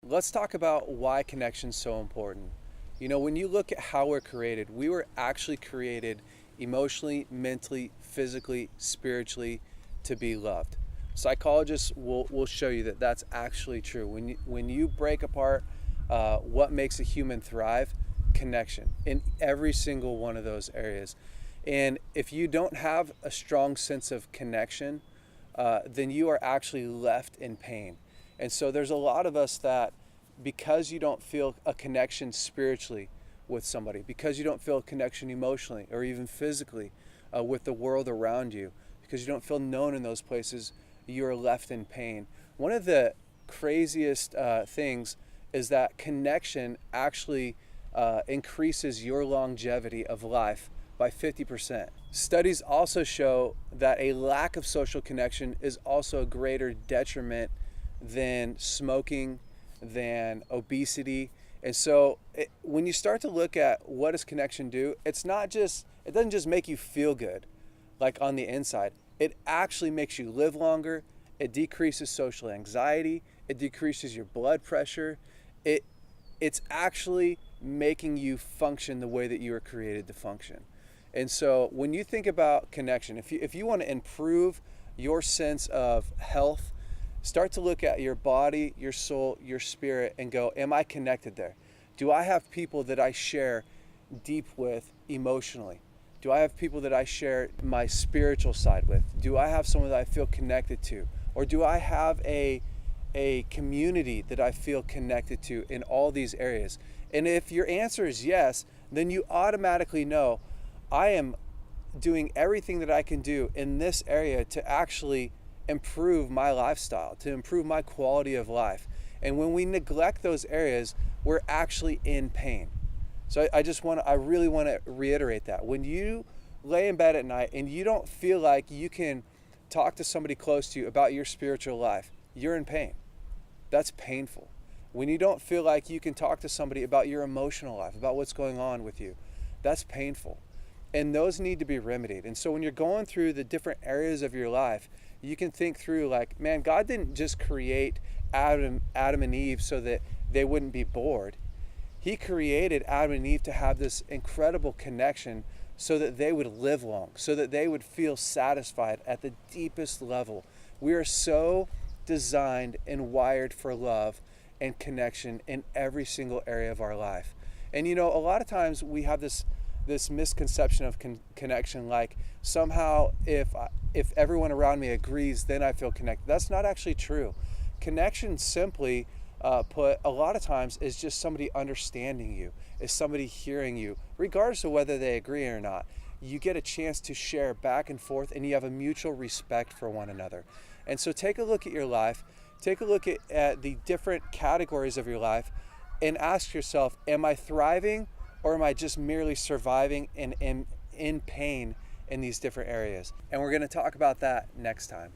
let's talk about why connection's so important. You know, when you look at how we're created, we were actually created emotionally, mentally, physically, spiritually to be loved. Psychologists will show you that that's actually true. When you break apart what makes a human thrive, connection in every single one of those areas. And if you don't have a strong sense of connection, then you are actually left in pain. And so there's a lot of us that, because you don't feel a connection spiritually with somebody, because you don't feel a connection emotionally or even physically with the world around you, because you don't feel known in those places, you are left in pain. One of the craziest things is that connection actually increases your longevity of life by 50%. Studies also show that a lack of social connection is also a greater detriment than smoking, than obesity. And so when you start to look at what does connection do, it doesn't just make you feel good like on the inside. It actually makes you live longer. It decreases social anxiety. It decreases your blood pressure. It's actually making you function the way that you were created to function. And so when you think about connection, if you want to improve your sense of health, start to look at your body, your soul, your spirit, and go, am I connected there? Do I have people that I share deep with emotionally? Do I have people that I share my spiritual side with? Do I have someone that I feel connected to? Or do I have a community that I feel connected to in all these areas? And if your answer is yes, then you automatically know, I am doing everything that I can do in this area to actually improve my lifestyle, to improve my quality of life. And when we neglect those areas, we're actually in pain. So I really want to reiterate that. When you lay in bed at night and you don't feel like you can talk to somebody close to you about your spiritual life, you're in pain. That's painful. When you don't feel like you can talk to somebody about your emotional life, about what's going on with you, that's painful. And those need to be remedied. And so when you're going through the different areas of your life, you can think through like, man, God didn't just create Adam and Eve so that they wouldn't be bored. He created Adam and Eve to have this incredible connection so that they would live long, so that they would feel satisfied at the deepest level. We are so designed and wired for love and connection in every single area of our life. And you know, a lot of times we have this misconception of connection, like somehow if everyone around me agrees, then I feel connected. That's not actually true. Connection, simply put, a lot of times is just somebody understanding you, is somebody hearing you, regardless of whether they agree or not. You get a chance to share back and forth, and you have a mutual respect for one another. And so take a look at your life, take a look at the different categories of your life, and ask yourself, am I thriving, or am I just merely surviving and in pain in these different areas? And we're going to talk about that next time.